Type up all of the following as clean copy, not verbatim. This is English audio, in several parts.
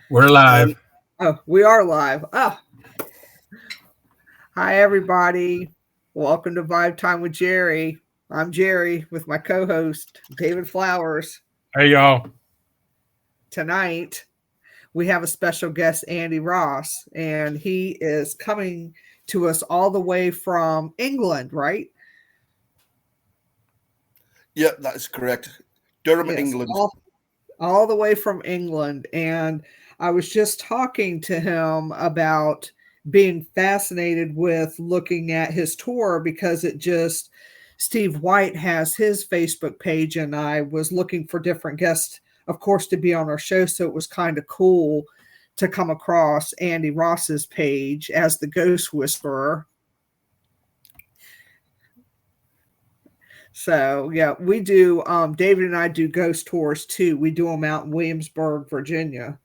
We're live. Oh, we are live. Oh, hi everybody. Welcome to Vibe Time with Jerry. I'm Jerry with my co-host David Flowers. Hey, y'all. Tonight we have a special guest, Andy Ross, and he is coming to us all the way from England, right? Yeah, that is correct. Durham, Yes, England. all the way from England. And I was just talking to him about being fascinated with looking at his tour because it just, Steve White has his Facebook page, and I was looking for different guests, of course, to be on our show. So it was kind of cool to come across Andy Ross's page as the Ghost Whisperer. So yeah, we do. David and I do ghost tours too. We do them out in Williamsburg, Virginia.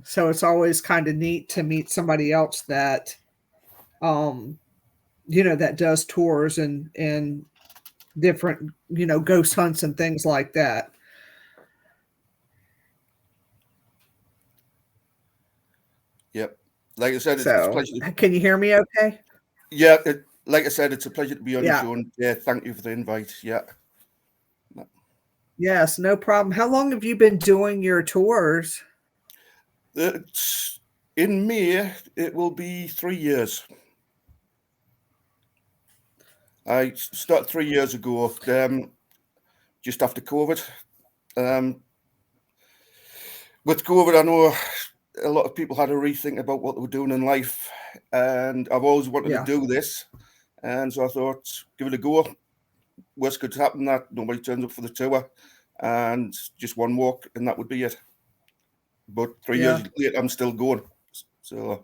So it's always kind of neat to meet somebody else that, um, that does tours and different, ghost hunts and things like that. Yep. Like I said, it's a So pleasure. can you hear me? Okay. Yeah, like I said, it's a pleasure to be on your Yeah. show. And yeah, thank you for the invite. Yeah. Yes, no problem. How long have you been doing your tours? It's, in May, it will be 3 years. I started 3 years ago, just after COVID. Um, with COVID, I know a lot of people had to rethink about what they were doing in life, and I've always wanted to Yeah. do this, and so I thought, give it a go. Worst could happen that nobody turns up for the tour, and just one walk, and that would be it. But 3 years Yeah. later, I'm still going. So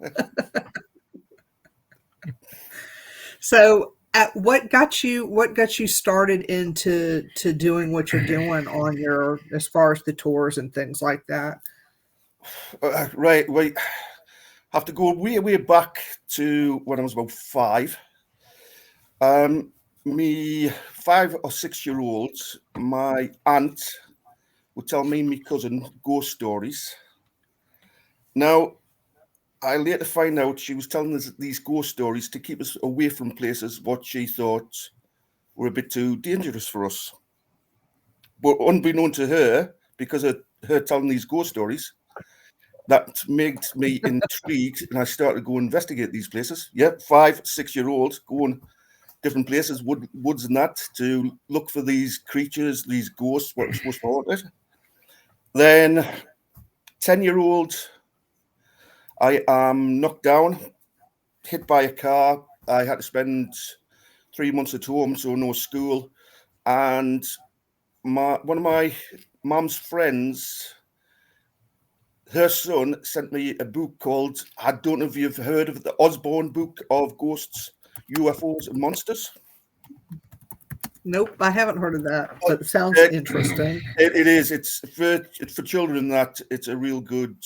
So at what got you started into to doing what you're doing on your as far as the tours and things like that? right, we have to go way back to when I was about five. Me 5 or 6 year olds, my aunt would tell me and my cousin ghost stories. Now, I later find out she was telling us these ghost stories to keep us away from places what she thought were a bit too dangerous for us. But unbeknown to her, because of her telling these ghost stories, that made me intrigued, and I started to go investigate these places. Yeah, 5, 6 year olds going different places, woods and that, to look for these creatures, these ghosts, what was supposed to haunt it. Then 10-year-old, I am knocked down, hit by a car. I had to spend 3 months at home, so no school. And one of my mum's friends, her son sent me a book called, I don't know if you've heard of the Osborne Book of Ghosts, UFOs and Monsters. Nope, I haven't heard of that, Uh, but it sounds It, interesting. it is. It's for children. That it's a real good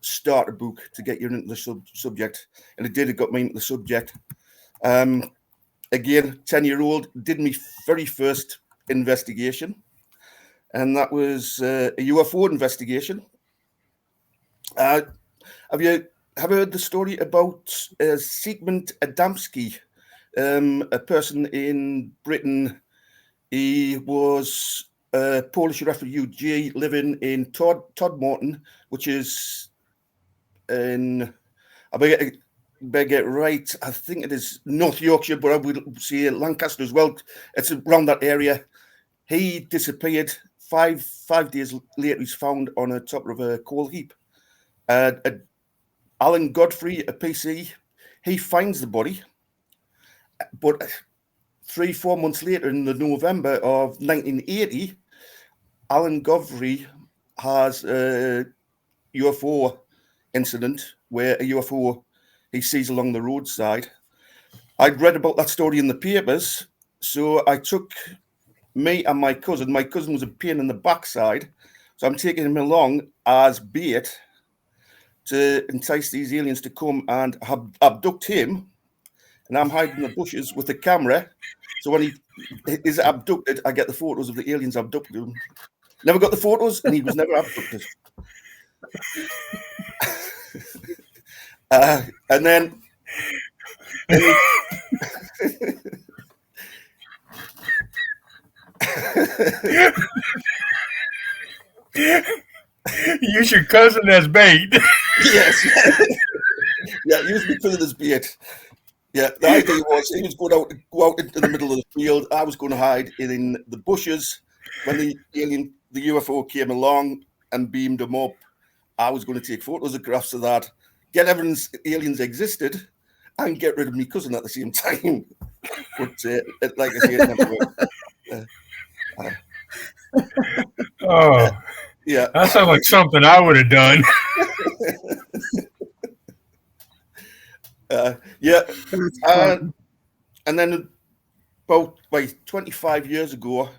starter book to get you into the subject, and it did. It got me into the subject. Um, Again, 10-year-old did my very first investigation, and that was a UFO investigation. Uh, have you heard the story about Sigmund Adamski, a person in Britain? He was a Polish refugee living in Todmorden, which is in, I better get it right, I think it is North Yorkshire, but I would say Lancaster as well. It's around that area. He disappeared. Five days later, he's found on the top of a coal heap. Alan Godfrey, a PC, he finds the body, but 3, 4 months later, in the November of 1980, Alan Godfrey has a UFO incident where a UFO he sees along the roadside. I'd read about that story in the papers, so I took me and my cousin. My cousin was a pain in the backside, so I'm taking him along as bait to entice these aliens to come and abduct him. And I'm hiding in the bushes with the camera. So when he is abducted, I get the photos of the aliens abducted him. Never got the photos, and he was never abducted. And then Use your cousin as bait. yes, yeah, use me cousin as bait. Yeah, the idea was he was going go out into the middle of the field. I was going to hide in the bushes. When the UFO came along and beamed him up, I was going to take photographs of that, get evidence aliens existed, and get rid of my cousin at the same time. But like I say, it never worked. Oh, yeah, that sounds like something I would have done. yeah. That's fun. And then about 25 years ago,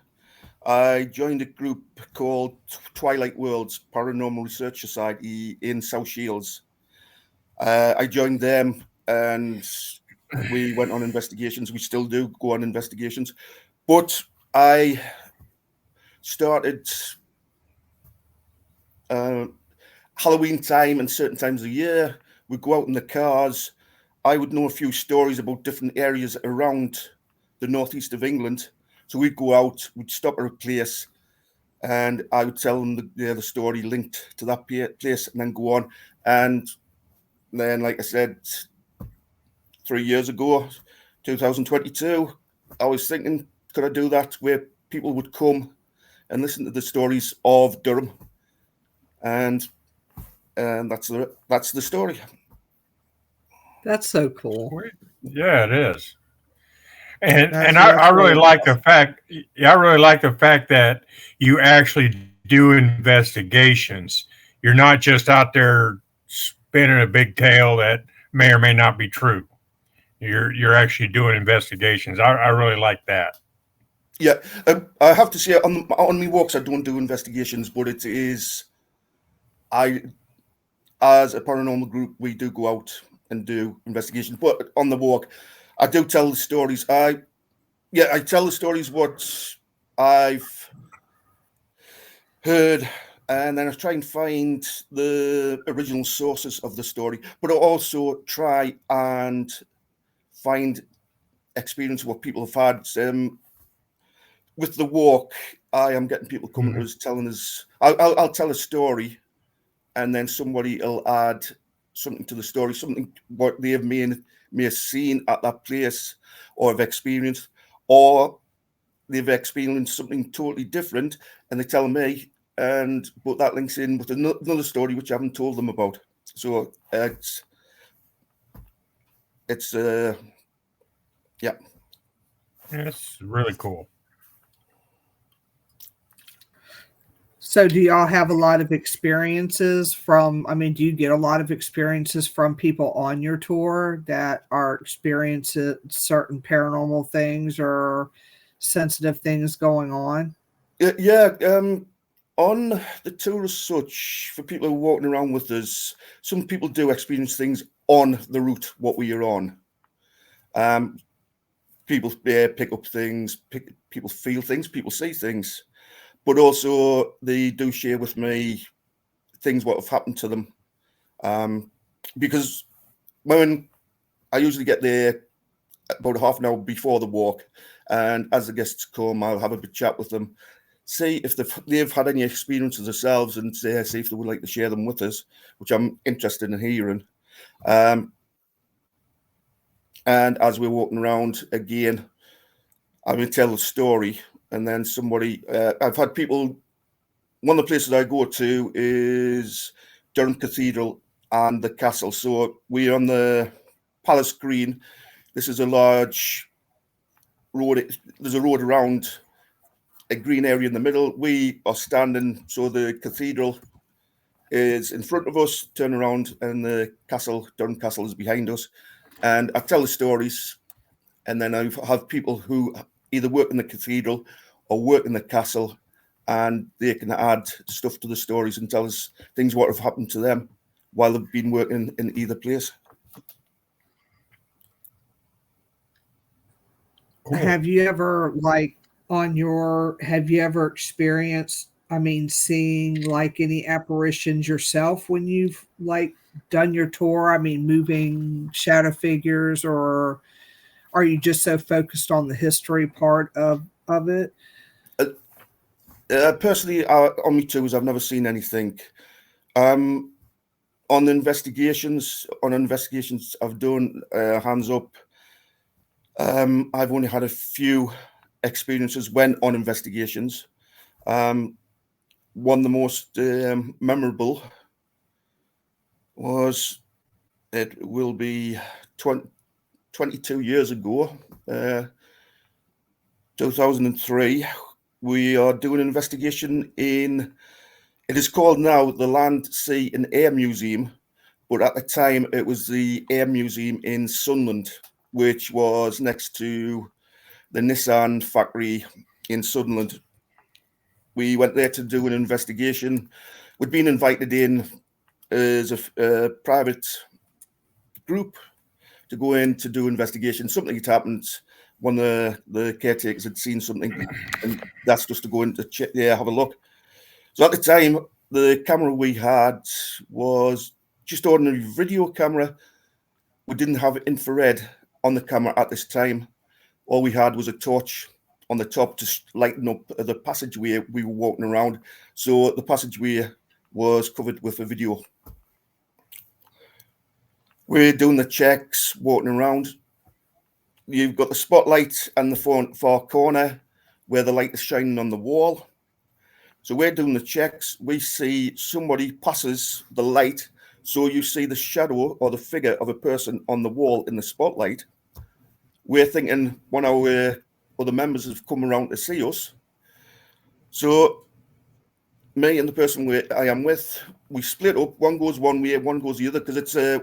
I joined a group called Twilight Worlds Paranormal Research Society in South Shields. I joined them and we went on investigations. We still do go on investigations. But I started Halloween time and certain times of the year, we'd go out in the cars. I would know a few stories about different areas around the northeast of England. So we'd go out, we'd stop at a place, and I would tell them the story linked to that place and then go on. And then, like I said, 3 years ago, 2022, I was thinking, could I do that where people would come and listen to the stories of Durham? And that's the story. That's so cool. Yeah, it is. And That's I really really like the fact. Yeah, I really like the fact that you actually do investigations. You're not just out there spinning a big tale that may or may not be true. You're actually doing investigations. I really like that. Yeah, I have to say on my walks I don't do investigations, but it is as a paranormal group we do go out and do investigations. But on the walk, I do tell the stories. I tell the stories what I've heard, and then I try and find the original sources of the story. But I also try and find experience what people have had. With the walk, I am getting people coming to us telling us. I'll tell a story, and then somebody will add something to the story, something what they may have seen at that place or have experienced, or they've experienced something totally different, and they tell me, but that links in with another story which I haven't told them about. So it's yeah. It's really cool. So do y'all have a lot of experiences do you get a lot of experiences from people on your tour that are experiencing certain paranormal things or sensitive things going on? Yeah. On the tour as such, for people who are walking around with us, some people do experience things on the route what we are on. People pick up things, people feel things, people see things. But also they do share with me things what have happened to them. Because when I usually get there about half an hour before the walk, and as the guests come, I'll have a bit chat with them, see if they've had any experiences themselves, and see if they would like to share them with us, which I'm interested in hearing. And as we're walking around again, I will tell the story, and then somebody, I've had people, one of the places I go to is Durham Cathedral and the castle. So we're on the Palace Green. This is a large road. There's a road around a green area in the middle. We are standing, so the cathedral is in front of us, turn around, and the castle, Durham Castle, is behind us. And I tell the stories, and then I have people who either work in the cathedral or work in the castle, and they can add stuff to the stories and tell us things what have happened to them while they've been working in either place. Cool. Have you ever experienced I mean, seeing like any apparitions yourself when you've like done your tour? I mean, moving shadow figures, or are you just so focused on the history part of it? Personally, on me tours, I've never seen anything. Um, on investigations I've done, hands up. I've only had a few experiences when on investigations. One of the most memorable was, it will be 22 years ago, 2003. We are doing an investigation in, it is called now the Land, Sea and Air Museum, but at the time it was the Air Museum in Sunderland, which was next to the Nissan factory in Sunderland. We went there to do an investigation. We'd been invited in as a private group to go in to do investigation. Something had happened. One of the caretakers had seen something and asked us to go in to have a look. So at the time, the camera we had was just ordinary video camera. We didn't have infrared on the camera at this time. All we had was a torch on the top to lighten up the passageway we were walking around. So the passageway was covered with a video. We're doing the checks, walking around. You've got the spotlight and the far corner where the light is shining on the wall. So we're doing the checks. We see somebody passes the light. So you see the shadow or the figure of a person on the wall in the spotlight. We're thinking one of our other members have come around to see us. So me and the person I am with, we split up. One goes one way, one goes the other, because it's a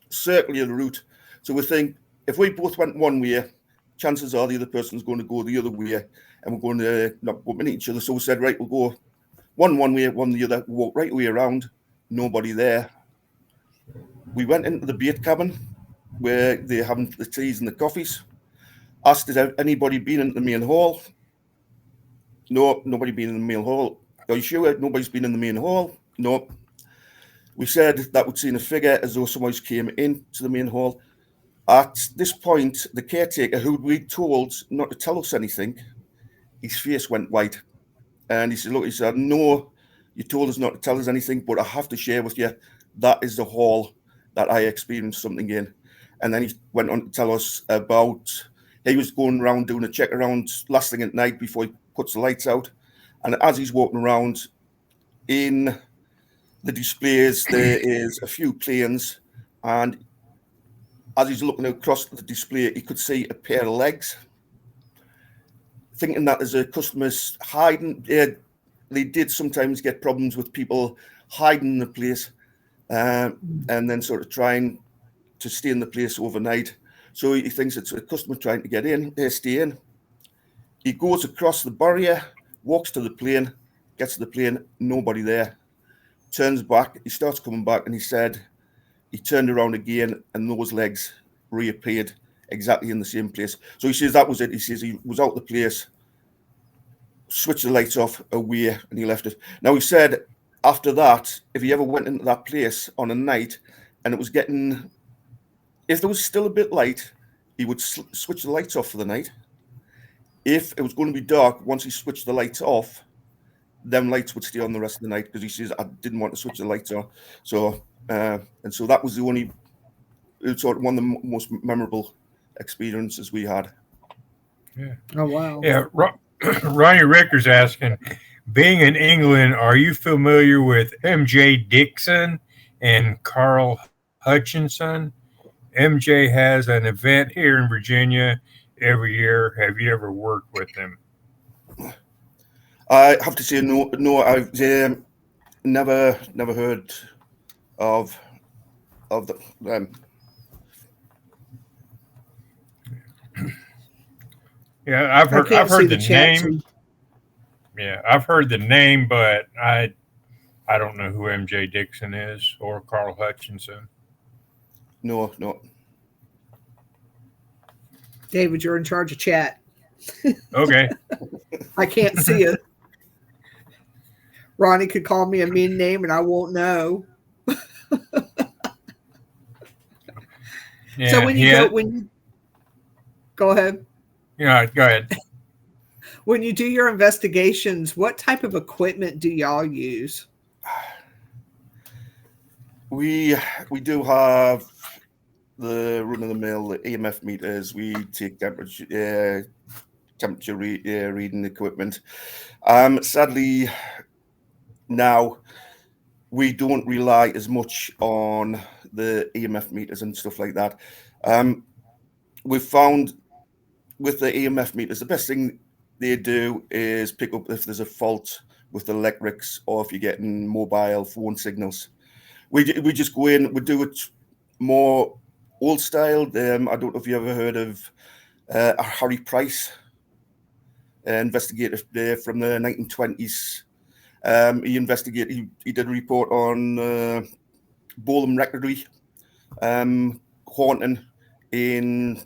circular route. So we think if we both went one way, chances are the other person's going to go the other way, and we're going to not bump into each other. So we said, right, we'll go one way, one the other, walk right way around. Nobody there. We went into the bait cabin where they're having the teas and the coffees. Asked, has anybody been in the main hall? No, nobody been in the main hall. Are you sure nobody's been in the main hall? No. We said that we'd seen a figure as though somebody came into the main hall. At this point, the caretaker, who we'd told not to tell us anything, his face went white. And he said, look, he said, no, you told us not to tell us anything, but I have to share with you, that is the hall that I experienced something in. And then he went on to tell us about, he was going around doing a check around last thing at night before he puts the lights out. And as he's walking around in the displays, there is a few planes, and as he's looking across the display, he could see a pair of legs. Thinking that as a customer's hiding, they did sometimes get problems with people hiding in the place, and then sort of trying to stay in the place overnight. So he thinks it's a customer trying to get in, stay in. He goes across the barrier, walks to the plane, gets to the plane, nobody there. Turns back, he starts coming back, and he said he turned around again and those legs reappeared exactly in the same place. So he says that was it. He says he was out the place, switched the lights off, away, and he left it. Now he said after that, if he ever went into that place on a night and it was getting, if there was still a bit light, he would switch the lights off for the night. If it was going to be dark, once he switched the lights off, them lights would stay on the rest of the night, because he says I didn't want to switch the lights on. So and so that was the only sort of one of the most memorable experiences we had. Yeah. Oh wow. Yeah. Ronnie Ricker's asking, being in England, are you familiar with M.J. Dixon and Carl Hutchinson? MJ has an event here in Virginia every year. Have you ever worked with them? I have to say no. I've never heard of them. Yeah, I've heard the name. Yeah, I've heard the name, but I don't know who MJ Dixon is or Carl Hutchinson. No. David, you're in charge of chat. Okay. I can't see it. Ronnie could call me a mean name and I won't know. So Yeah, when you go ahead. yeah, go ahead. When you do your investigations, what type of equipment do y'all use? We do have the run of the mill EMF meters. We take temperature reading equipment. Sadly, now we don't rely as much on the EMF meters and stuff like that. We've found with the EMF meters, the best thing they do is pick up if there's a fault with the electrics or if you're getting mobile phone signals. We just go in, we do it more old style. I don't know if you ever heard of Harry Price, investigator from the 1920s. He did a report on Bolham Rectory haunting in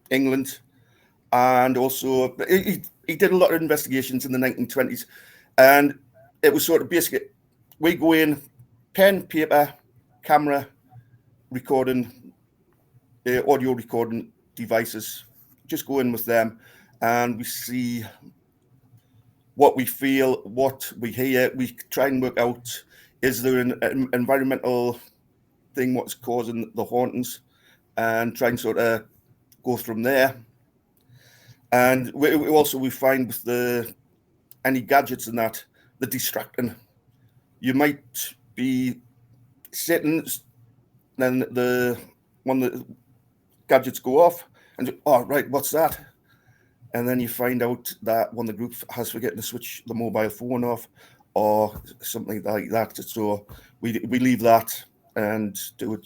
England, and also he did a lot of investigations in the 1920s, and it was sort of basically we go in, pen, paper, camera, recording, audio recording devices, just go in with them, and we see what we feel, what we hear. We try and work out, is there an environmental thing what's causing the hauntings, and try and sort of go from there. And we find with any gadgets and that, the distracting. You might be sitting, then one of the gadgets go off, and oh right, what's that? And then you find out that one of the group has forgotten to switch the mobile phone off, or something like that. So we leave that and do it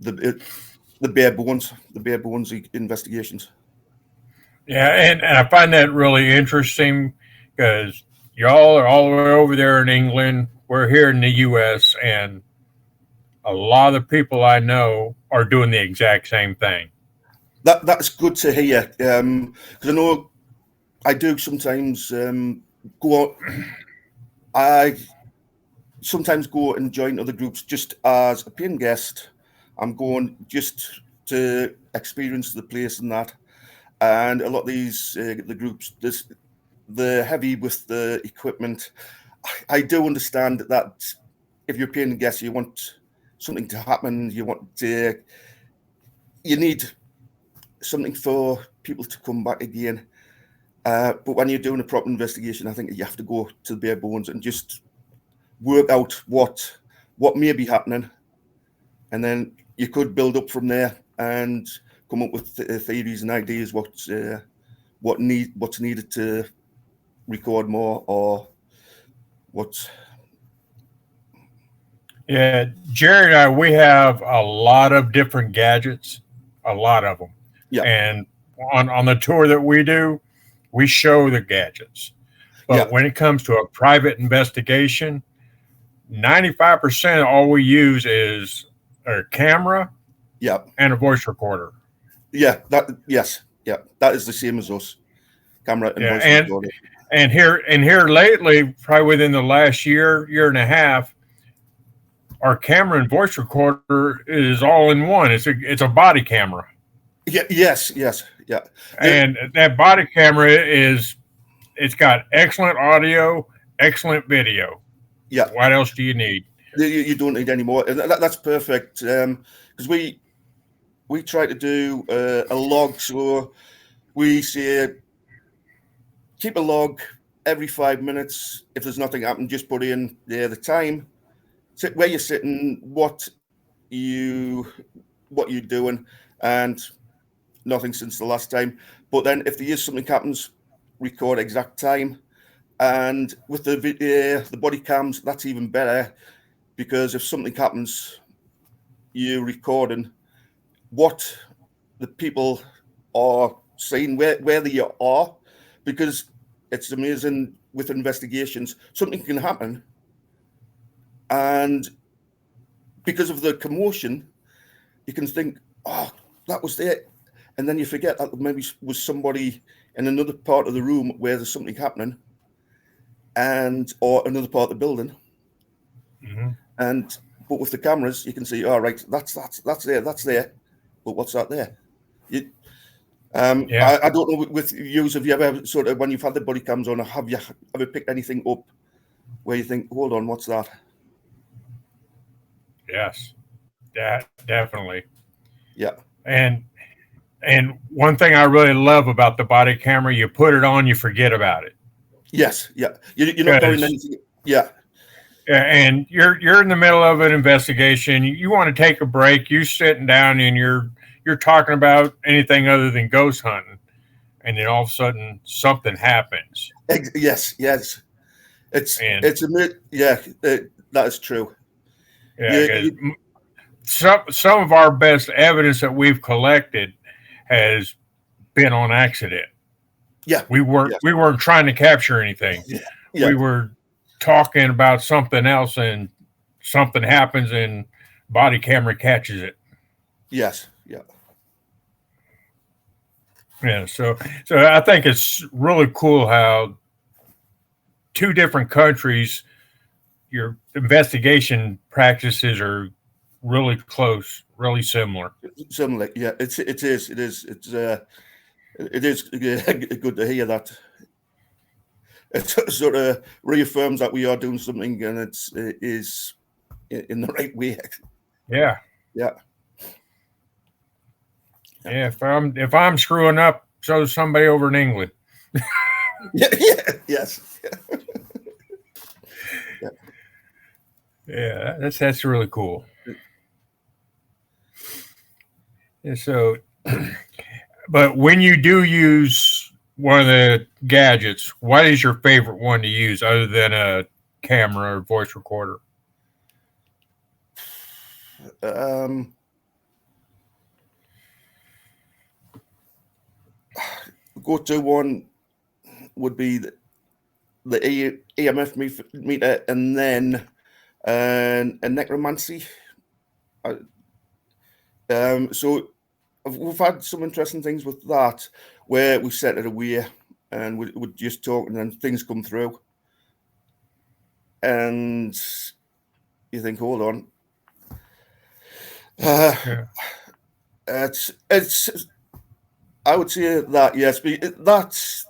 the bare bones investigations. Yeah, and I find that really interesting because y'all are all the way over there in England. We're here in the U.S., and a lot of the people I know are doing the exact same thing. That's good to hear, because I know I do sometimes go out. I sometimes go and join other groups just as a paying guest. I'm going just to experience the place and that. And a lot of these the groups, the heavy with the equipment. I do understand that if you're paying a guest, you want something to happen. You need something for people to come back again. But when you're doing a proper investigation, I think you have to go to the bare bones and just work out what may be happening, and then you could build up from there and come up with theories and ideas what's needed to record more, or what's. Yeah, Jerry and I, we have a lot of different gadgets, a lot of them. Yeah. And on the tour that we do, we show the gadgets. But when it comes to a private investigation, 95% of all we use is a camera and a voice recorder. Yeah, that is the same as us. Camera and voice recorder. And here lately, probably within the last year and a half, our camera and voice recorder is all in one. It's a body camera. Yeah. Yes. Yeah. And that body camera it's got excellent audio, excellent video. Yeah. What else do you need? You don't need any more. And that's perfect, because we try to do a log. So we say keep a log every 5 minutes. If there's nothing happened, just put in the time, where you're sitting, what you're doing, and nothing since the last time. But then if there is something happens, record exact time. And with the body cams, that's even better, because if something happens, you're recording what the people are saying, where they are, because it's amazing with investigations, something can happen, and because of the commotion, you can think, oh, that was there, and then you forget that maybe was somebody in another part of the room where there's something happening, and or another part of the building. And but with the cameras, you can see, all right, that's there, but what's that there? I don't know with you, have you ever sort of, when you've had the body cams on, have you ever picked anything up where you think, hold on, what's that? Yes, definitely. Yeah. And one thing I really love about the body camera, you put it on, you forget about it. Yes, yeah. You're not doing anything. Yeah. And you're in the middle of an investigation. You want to take a break. You're sitting down and you're talking about anything other than ghost hunting, and then all of a sudden something happens. Yes. That is true. Yeah, some of our best evidence that we've collected has been on accident. Yeah, we weren't trying to capture anything. Yeah. We were talking about something else, and something happens, and body camera catches it. Yes. Yeah. So I think it's really cool how two different countries, your investigation practices are really close, really similar. Similar, yeah. It is good to hear that. It sort of reaffirms that we are doing something, and it is in the right way. Yeah. Yeah. If I'm screwing up, so is somebody over in England. Yes. Yeah, that's really cool. And so, but when you do use one of the gadgets, what is your favorite one to use other than a camera or voice recorder? Go-to one would be the EMF meter, and then a necromancy. So we've had some interesting things with that, where we set it away and we're just talking, and things come through, and you think, hold on. It's. I would say that, yes, but that's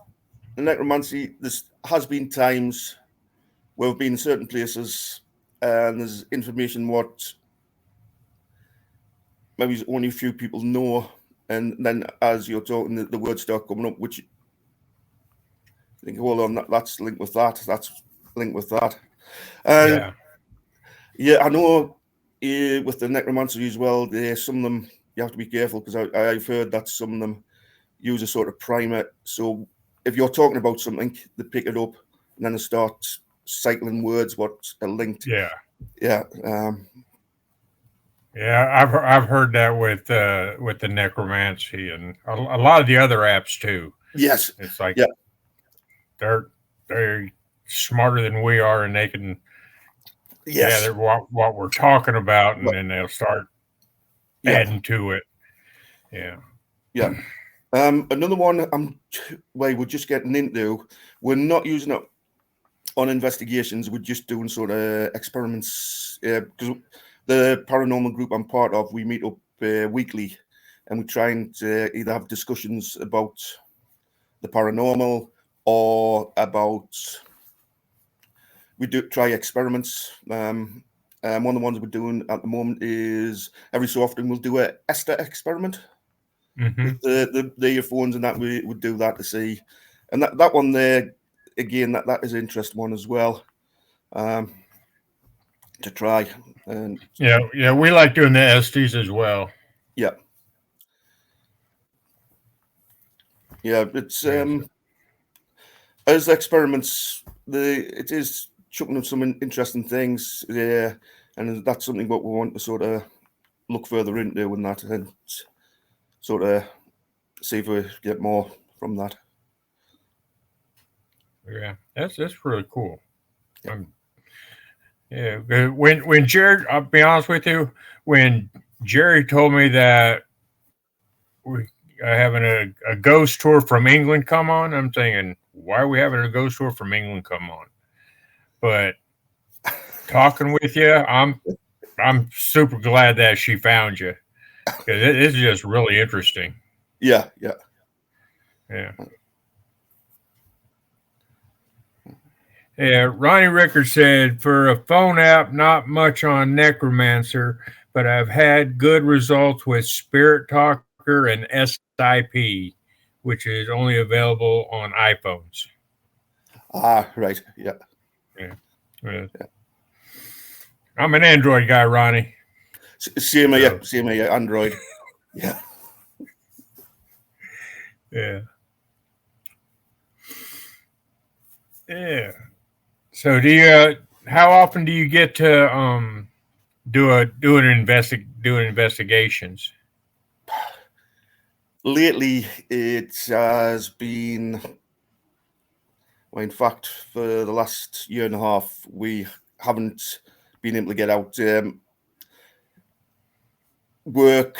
necromancy. There has been times where we've been in certain places and there's information what maybe only a few people know, and then as you're talking, the words start coming up, which you think, hold on, that's linked with that, that's linked with that. Yeah, I know with the necromancy as well, some of them you have to be careful, because I've heard that some of them use a sort of primer. So if you're talking about something, they pick it up and then they start cycling words what are linked. Yeah. I've heard that with the necromancy and a lot of the other apps too. Yes. It's like they're smarter than we are, and they can gather what we're talking about, and then they'll start adding to it. Yeah. Another one we're just getting into, we're not using it on investigations, we're just doing sort of experiments, because the paranormal group I'm part of, we meet up weekly, and we try and either have discussions about the paranormal or we do try experiments. One of the ones we're doing at the moment is every so often we'll do a Esther experiment. With the earphones, and that we would do that to see, and that one there again, that is an interesting one as well, to try. And we like doing the STs as well. It's as experiments, it is chucking up some interesting things, and that's something what we want to sort of look further into, and that, and sort of see if we get more from that. Yeah, that's really cool. When Jared, I'll be honest with you, when Jerry told me that we are having a ghost tour from England come on, I'm thinking, why are we having a ghost tour from England come on? but talking with you, I'm super glad that she found you because it's just really interesting. Yeah. Yeah. Yeah, Ronnie Rickard said, for a phone app, not much on Necromancer, but I've had good results with Spirit Talker and SIP, which is only available on iPhones. Right. Yeah. Yeah. Yeah. I'm an Android guy, Ronnie. Same So, here. Android. Yeah. yeah. Yeah. So how often do you get to doing investigations? Lately, it has been. Well, in fact, for the last year and a half, we haven't been able to get out. Work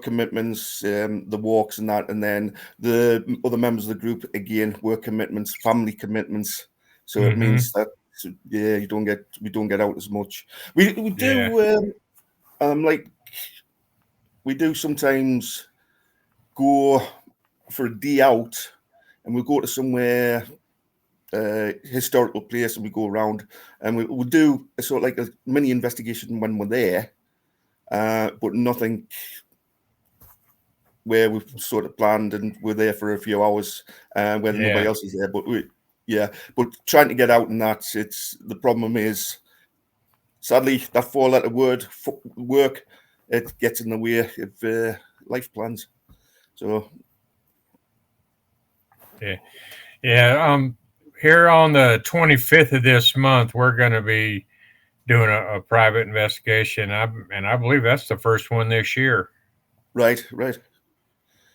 commitments, the walks and that, and then the other members of the group again, work commitments, family commitments. So it Mm-hmm. means that we don't get out as much. We Yeah. do like we do sometimes go for a day out, and we go to somewhere historical place, and we go around, and we do a sort of like a mini investigation when we're there, but nothing where we've sort of planned and we're there for a few hours where nobody Yeah. else is there. But but trying to get out and that, it's the problem is sadly that four-letter word work, it gets in the way of life plans. So Yeah. Yeah. Here on the 25th of this month, we're going to be doing a private investigation. I believe that's the first one this year. right.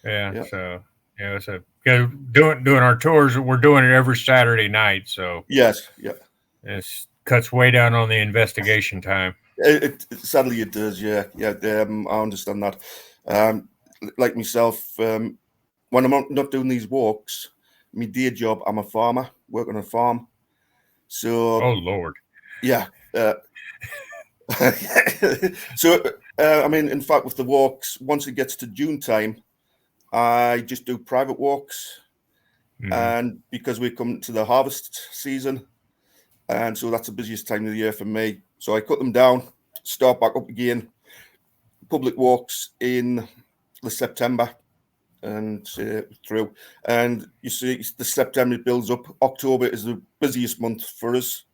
Yeah. Yeah. So yeah, it's a doing our tours. We're doing it every Saturday night. So Yes. Yeah. it cuts way down on the investigation time. Sadly it does. Yeah. I understand that. Um, like myself, when I'm not doing these walks, my day job, I'm a farmer, work on a farm. Oh So Lord. yeah. So I mean, in fact, with the walks, once it gets to June time, I just do private walks, Mm-hmm. and because we come to the harvest season, and so that's the busiest time of the year for me. So I cut them down, start back up again. Public walks in the September and through, and you see the September builds up. October is the busiest month for us.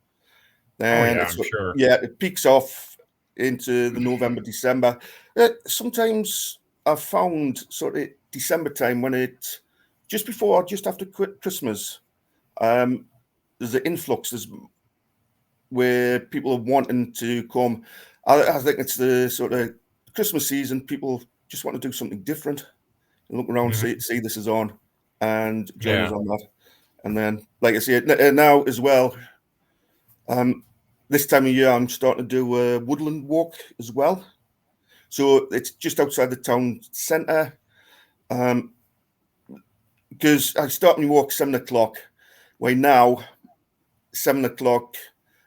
Oh Then yeah, it's I'm sure. it peaks off into the November, December. Sometimes I've found sort of December time when it just after Christmas, there's an influx. There's where people are wanting to come. I think it's the sort of Christmas season. People just want to do something different and look around, Mm-hmm. see this is on, and join us Yeah. on that. And then, like I said, now as well. This time of year, I'm starting to do a woodland walk as well. So it's just outside the town centre. Because I start my walk 7 o'clock. Why now, 7 o'clock,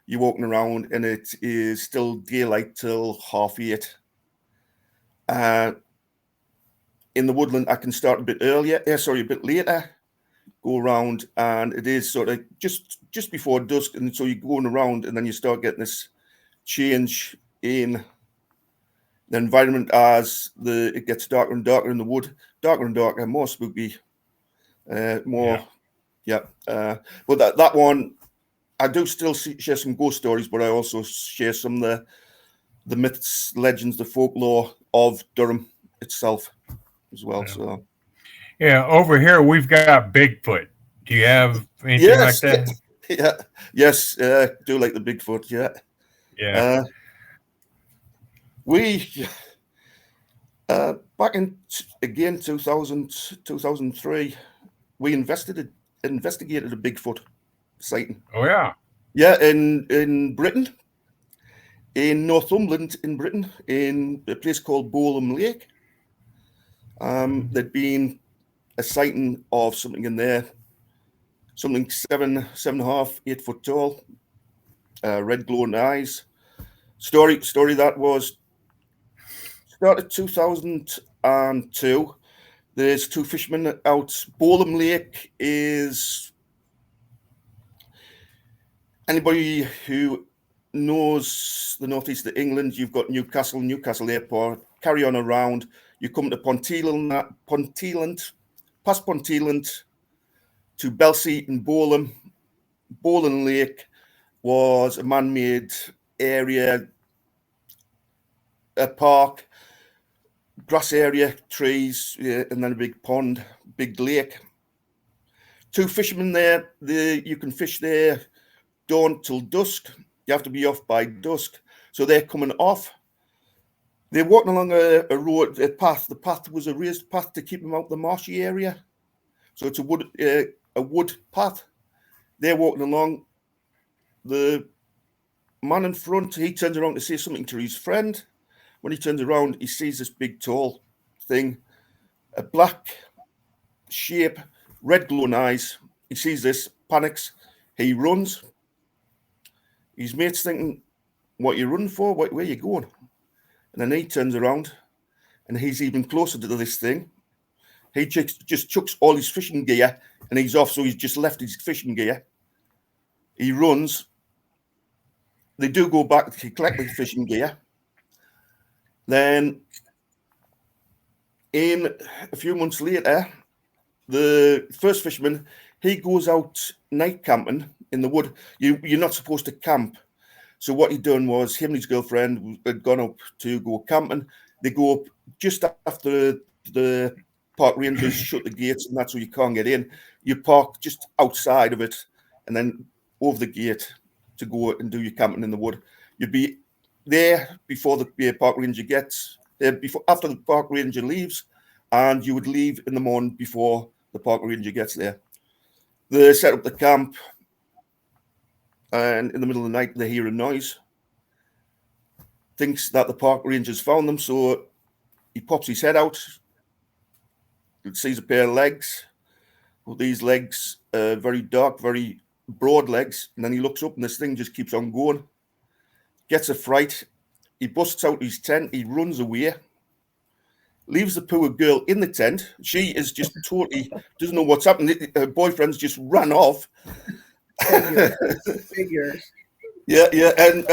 you're walking around and it is still daylight till 8:30. In the woodland, I can start a bit earlier. A bit later. Go around, and it is sort of just before dusk, and so you're going around, and then you start getting this change in the environment as it gets darker and darker in the wood, darker and darker, more spooky, more Yeah. yeah. But that one, I do still share some ghost stories, but I also share some of the myths, legends, the folklore of Durham itself as well. Yeah. So Yeah. Over here, we've got Bigfoot. Do you have anything like yes, that? yeah, yes, do like the Bigfoot, yeah. Yeah. Uh, we back in again 2003, we investigated a Bigfoot sighting. Oh yeah. Yeah, in Britain, in Northumberland, in Britain, in a place called Bowlam Lake. There'd been a sighting of something in there, something 7.5, 8 foot tall, red glowing eyes. Story that was started 2002. There's two fishermen out. Bolham Lake is, anybody who knows the northeast of England, you've got Newcastle Airport, carry on around, you come to Ponteland, past Ponteland to Belseat and Bolham. Bolham Lake was a man-made area, a park, grass area, trees, and then a big pond, big lake. Two fishermen there. You can fish there dawn till dusk. You have to be off by dusk. So they're coming off. They're walking along a road, a path. The path was a raised path to keep them out the marshy area. So it's a wood path. They're walking along. The man in front, he turns around to say something to his friend. When he turns around, he sees this big, tall thing, a black shape, red glowing eyes. He sees this, panics. He runs. His mate's thinking, what are you running for? Where are you going? And then he turns around and he's even closer to this thing. He just chucks all his fishing gear and he's off. So he's just left his fishing gear. He runs. They do go back to collect the fishing gear. Then in a few months later, the first fisherman, he goes out night camping in the wood. You're not supposed to camp. So what he'd done was him and his girlfriend had gone up to go camping. They go up just after the park rangers shut the gates, and that's where you can't get in. You park just outside of it and then over the gate to go and do your camping in the wood. You'd be there before the park ranger gets there, after the park ranger leaves, and you would leave in the morning before the park ranger gets there. They set up the camp, and in the middle of the night they hear a noise. Thinks that the park rangers found them, so he pops his head out. He sees a pair of legs. Well, these legs are very dark, very broad legs, and then he looks up and this thing just keeps on going. Gets a fright. He busts out his tent. He runs away. Leaves the poor girl in the tent. She is just totally doesn't know what's happening. Her boyfriend's just ran off. Figures. Yeah. And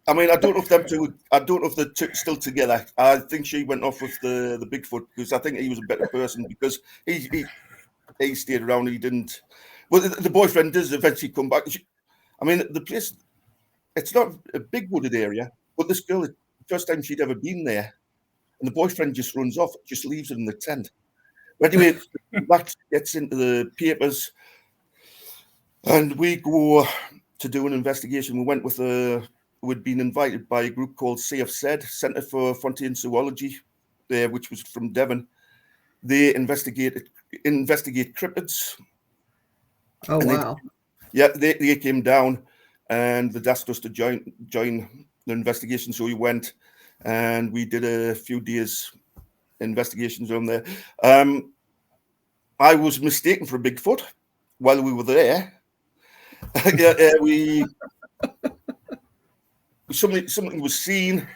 I mean, I don't know if them two. I don't know if they're still together. I think she went off with the Bigfoot because I think he was a better person because he stayed around. He didn't. Well, the boyfriend does eventually come back. I mean, the place. It's not a big wooded area, but this girl, the first time she'd ever been there, and the boyfriend just runs off, just leaves her in the tent. But anyway, that gets into the papers, and we go to do an investigation. We went with we'd been invited by a group called CFZ, Centre for Frontier Zoology, which was from Devon. They investigate cryptids. Oh, wow. They came down. And they asked us to join the investigation. So we went and we did a few days investigations on there. I was mistaken for a Bigfoot while we were there. Something was seen.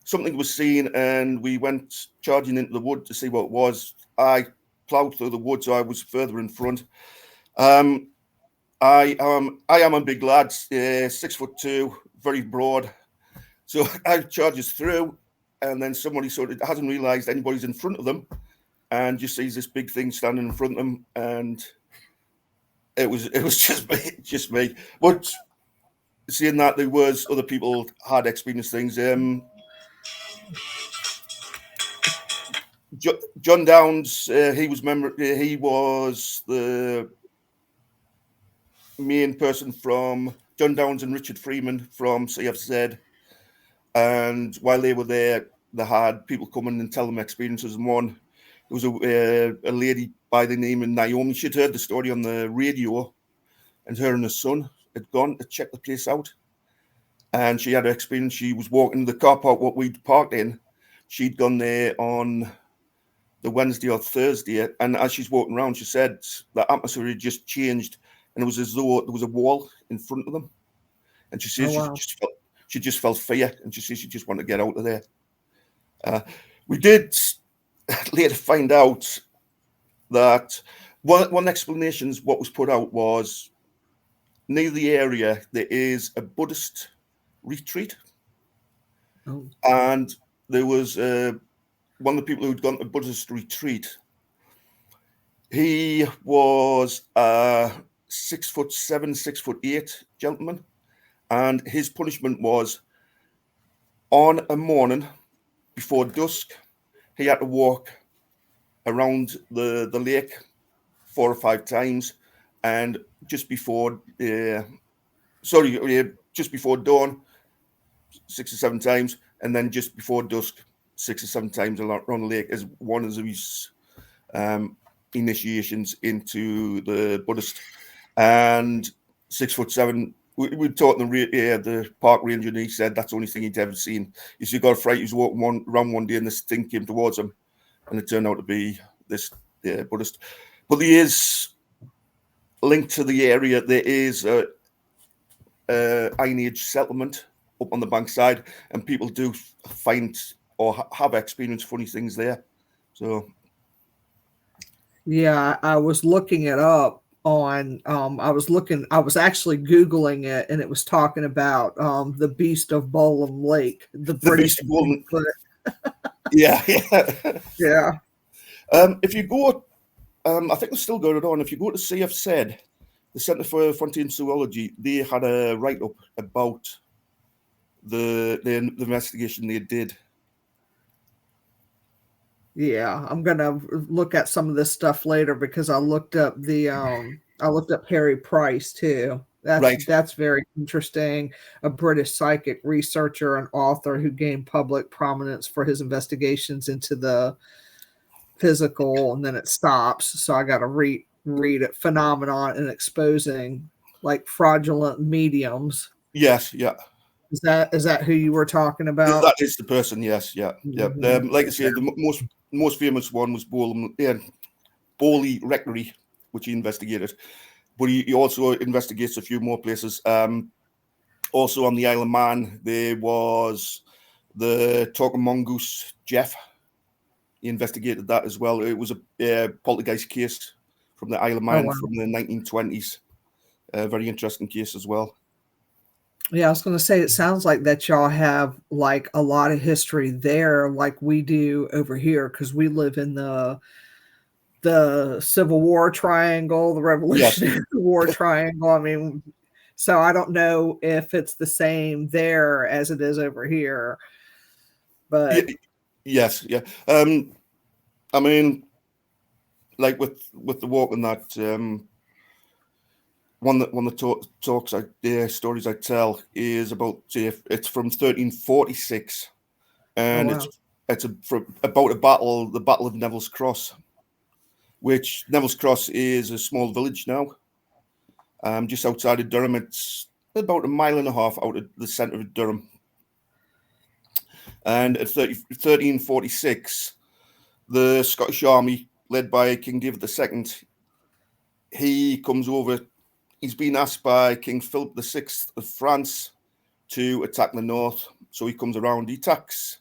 Something was seen, and we went charging into the wood to see what it was. I ploughed through the wood, so I was further in front. I am a big lad, 6'2", very broad. So I charges through, and then somebody sort of hasn't realised anybody's in front of them, and just sees this big thing standing in front of them, and it was just me. But seeing that there was other people had experienced things. John Downs, he was the main person from John Downs and Richard Freeman from CFZ, and while they were there, they had people come in and tell them experiences. And one, there was a lady by the name of Naomi. She'd heard the story on the radio, and her and her son had gone to check the place out, and she had an experience. She was walking the car park what we'd parked in. She'd gone there on the Wednesday or Thursday, and as she's walking around, she said the atmosphere had just changed. And it was as though there was a wall in front of them. and she says wow. she just felt fear, and she says she just wanted to get out of there. We did later find out that one explanation what was put out was near the area there is a Buddhist retreat, and there was one of the people who'd gone to a Buddhist retreat. He was a 6'7", 6'8" gentleman, and his punishment was on a morning before dusk, he had to walk around the lake 4 or 5 times, and just before just before dawn 6 or 7 times, and then just before dusk 6 or 7 times around the lake as one of his initiations into the Buddhist. And 6'7", we taught the park ranger, and he said that's the only thing he'd ever seen. He got a fright. He was walking around one day, and this thing came towards him, and it turned out to be this Buddhist. But he is linked to the area. There is a Iron Age settlement up on the bankside, and people do find or have experienced funny things there. So, yeah, I was looking it up on. I was actually Googling it, and it was talking about the Beast of Bolam Lake, the British Beast of Bolam. Bigfoot. Yeah. Yeah. If you go, I think they're still going on. If you go to CFZ, the Centre for Frontier Zoology, they had a write-up about the investigation they did. Yeah, I'm gonna look at some of this stuff later because I looked up Harry Price too. That's very interesting. A British psychic researcher and author who gained public prominence for his investigations into the physical, and then it stops. So I got to read it. Phenomenon and exposing like fraudulent mediums. Yes, yeah. Is that who you were talking about? That is the person. Yes, yeah, yeah. Mm-hmm. Like I said, the most famous one was Bowley Rectory, which he investigated, but he also investigates a few more places. Also on the Isle of Man, there was the Talking Mongoose Jeff. He investigated that as well. It was a poltergeist case from the Isle of Man from the 1920s. A very interesting case as well. Yeah, I was going to say, it sounds like that y'all have like a lot of history there, like we do over here, because we live in the Civil War triangle, the Revolutionary War triangle. I mean, so I don't know if it's the same there as it is over here, but yes, yeah. I mean, like with the walk and that. One of the stories I tell is about it's from 1346, and it's about the Battle of Neville's Cross, which Neville's Cross is a small village now, just outside of Durham. It's about 1.5 miles out of the centre of Durham, and at 1346, the Scottish Army led by King David II, he comes over. He's been asked by King Philip VI of France to attack the north. So he comes around, he goes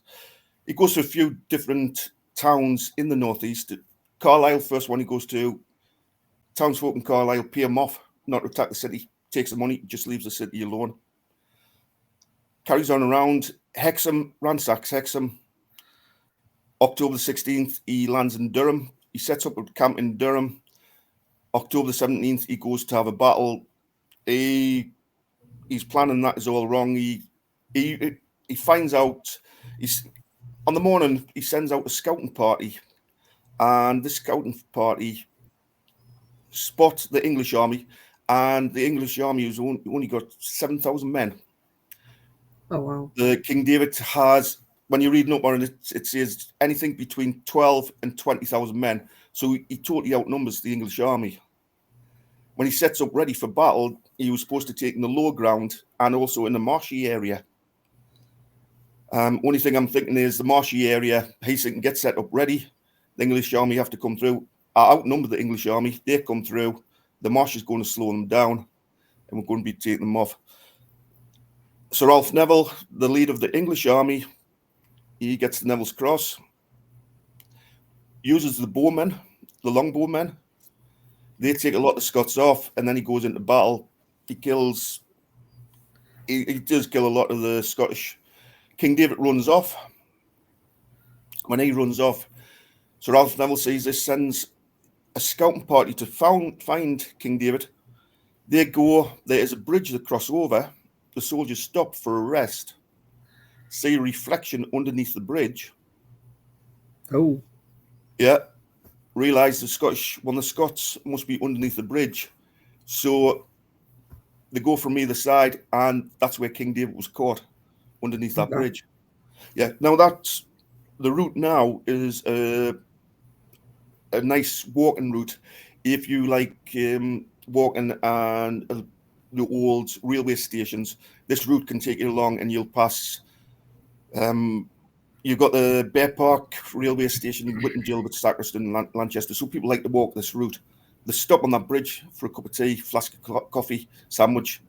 to a few different towns in the northeast. Carlisle, first one he goes to. Townsfolk in Carlisle pay him off not to attack the city, takes the money, just leaves the city alone. Carries on around, ransacks Hexham. October the 16th, he lands in Durham. He sets up a camp in Durham. October the 17th, he goes to have a battle. He's planning that is all wrong. He finds out. He's on the morning. He sends out a scouting party, and the scouting party spot the English army, and the English army has only got 7,000 men. Oh wow! The King David has, when you're reading up on it, it says anything between 12 and 20,000 men. So he totally outnumbers the English army. When he sets up ready for battle, he was supposed to take in the low ground and also in the marshy area. Only thing I'm thinking is the marshy area, he's thinking get set up ready. The English army have to come through. I outnumber the English army. They come through. The marsh is going to slow them down, and we're going to be taking them off. Sir Ralph Neville, the leader of the English army, he gets the Neville's Cross, uses the bowmen, the longbowmen. They take a lot of the Scots off, and then he goes into battle. He does kill a lot of the Scottish. King David runs off. When he runs off, Sir Ralph Neville sees this, sends a scouting party to find King David. They go, there is a bridge that cross over. The soldiers stop for a rest, see a reflection underneath the bridge. Oh. Yeah. Realise one of the Scots must be underneath the bridge. So they go from either side, and that's where King David was caught, underneath that bridge. Yeah. Now that's the route now is a nice walking route. If you like walking and the old railway stations, this route can take you along, and you'll pass. You've got the Bear Park railway station in Whitton, Gilbert, Sacriston, Lanchester. So people like to walk this route. They stop on that bridge for a cup of tea, flask of coffee, sandwich.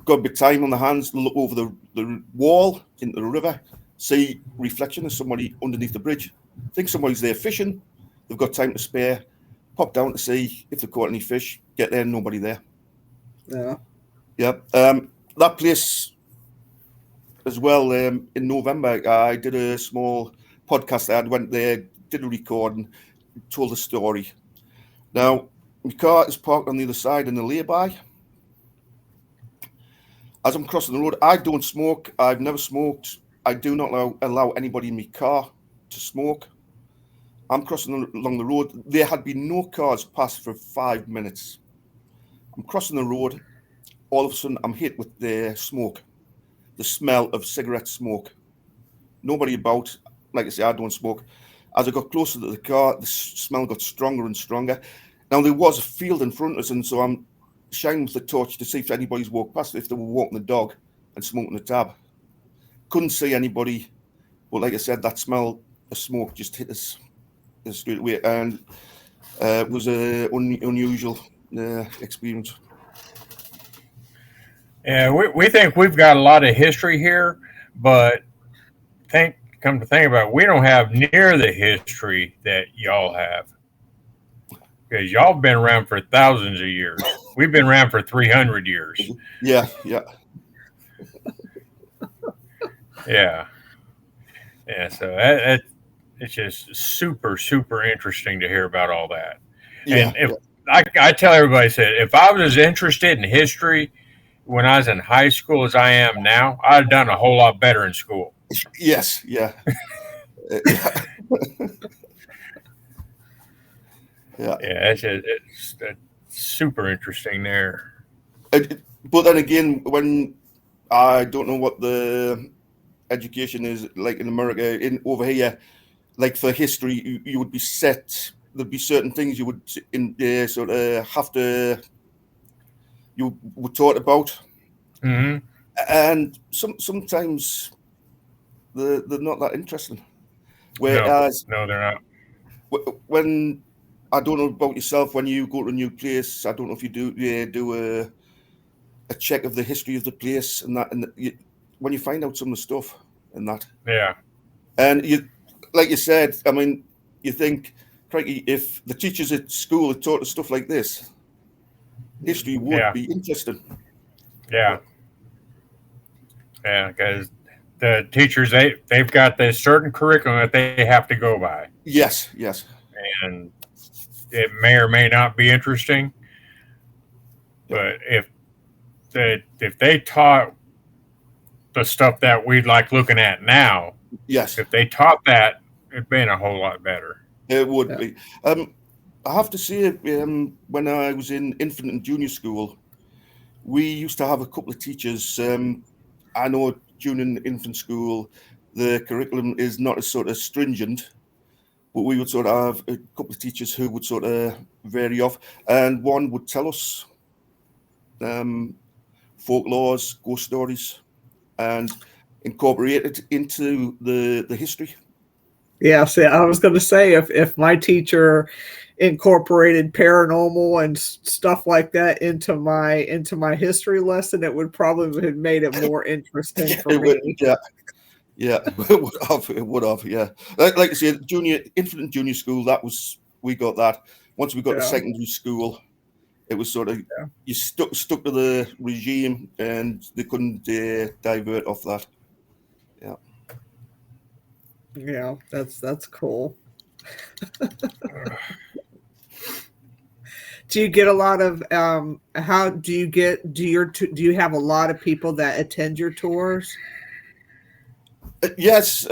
Got a bit of time on their hands, look over the wall into the river, see reflection of somebody underneath the bridge. Think somebody's there fishing. They've got time to spare. Pop down to see if they've caught any fish. Get there, nobody there. Yeah. Yeah. That place as well, in November, I did a small podcast. I went there, did a recording, told a story. Now, my car is parked on the other side in the lay-by. As I'm crossing the road, I don't smoke. I've never smoked. I do not allow anybody in my car to smoke. I'm crossing along the road. There had been no cars past for 5 minutes. I'm crossing the road. All of a sudden, I'm hit with the smoke, the smell of cigarette smoke. Nobody about. Like I say, I don't smoke. As I got closer to the car, the smell got stronger and stronger. Now, there was a field in front of us, and so I'm shining with the torch to see if anybody's walked past, if they were walking the dog and smoking the tab. Couldn't see anybody, but like I said, that smell of smoke just hit us straight away, and it was an unusual experience. Yeah, we think we've got a lot of history here, but come to think about it, we don't have near the history that y'all have. Because y'all have been around for thousands of years. We've been around for 300 years. Yeah. Yeah. Yeah, so it's just super, super interesting to hear about all that. Yeah, and I tell everybody, if I was as interested in history when I was in high school as I am now, I'd have done a whole lot better in school. Yes, yeah. Yeah, it's super interesting there. But then again, when I don't know what the education is like in America, over here, like for history, you would be set. There'd be certain things you would sort of have to. You were taught about, Mm-hmm. and sometimes they're not that interesting. Whereas no, they're not. When I don't know about yourself, when you go to a new place, I don't know if you do a check of the history of the place and that, and when you find out some of the stuff and that. Yeah. And you, like you said, I mean, you think, crikey, if the teachers at school had taught us stuff like this, history would be interesting. Yeah. Yeah, because the teachers, they've got this certain curriculum that they have to go by. Yes. And it may or may not be interesting, but if they taught the stuff that we'd like looking at now, yes, if they taught that, it'd been a whole lot better. It would be. I have to say, when I was in infant and junior school, we used to have a couple of teachers. I know during infant school, the curriculum is not as sort of stringent, but we would sort of have a couple of teachers who would sort of vary off, and one would tell us folklores, ghost stories, and incorporate it into the history. Yeah, see, I was going to say if my teacher incorporated paranormal and stuff like that into my history lesson, it would probably have made it more interesting for It would, me. yeah, it would have, yeah. Like I said, infant and junior school, we got that. Once we got to Yeah, secondary school, it was sort of yeah, you stuck to the regime, and they couldn't divert off that. Yeah. yeah. That's cool. Do you get a lot of how do you get do you have a lot of people that attend your tours? Yes.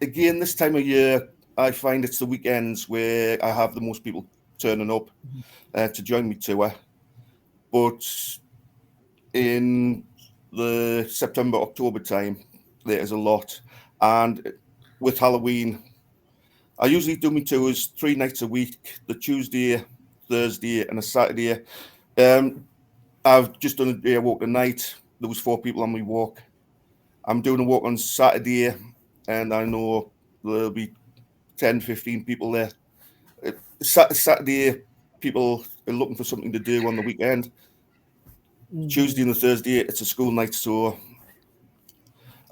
Again, this time of year, I find it's the weekends where I have the most people turning up to join me tour. But in the September, October time, there's a lot. And with Halloween, I usually do my tours 3 nights a week, the Tuesday, Thursday, and a Saturday. Um, I've just done a day walk tonight. There was 4 people on my walk. I'm doing a walk on Saturday, and I know there'll be 10, 15 people there. Saturday, people are looking for something to do on the weekend. Tuesday Mhm. and the Thursday, it's a school night. So,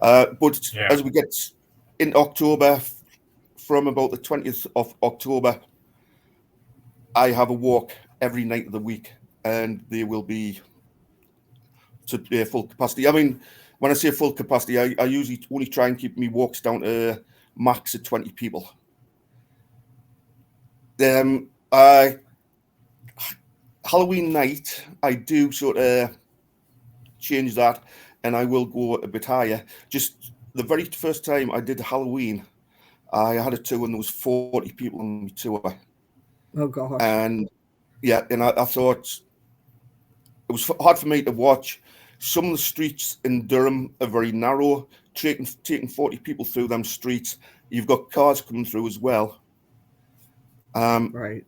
but Yeah. as we get in October, from about the 20th of October, I have a walk every night of the week, and they will be to full capacity. I mean, when I say full capacity, I usually only try and keep me walks down to max of 20 people. I Halloween night, I do sort of change that, and I will go a bit higher. Just the very first time I did Halloween, I had a tour and there was 40 people on my tour, Oh gosh. and yeah, and I thought it was hard for me to watch. Some of the streets in Durham are very narrow. Taking 40 people through them streets, you've got cars coming through as well. Right.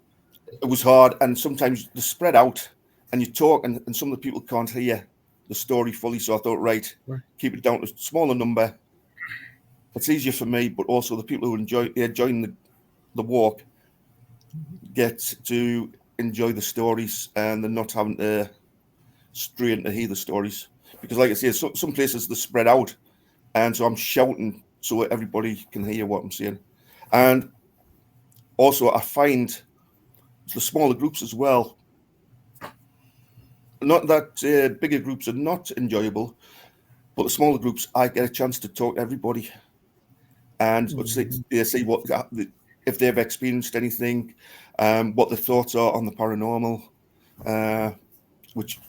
It was hard, and sometimes they spread out, and you talk, and some of the people can't hear the story fully. So I thought, right, Right. keep it down to a smaller number. It's easier for me, but also the people who join the walk get to enjoy the stories, and they're not having to strain to hear the stories. Because, like I say, some places they spread out, and so I'm shouting so everybody can hear what I'm saying. And also, I find the smaller groups as well. Not that bigger groups are not enjoyable, but the smaller groups, I get a chance to talk to everybody and Mhm. they see what if they've experienced anything, what their thoughts are on the paranormal, uh, which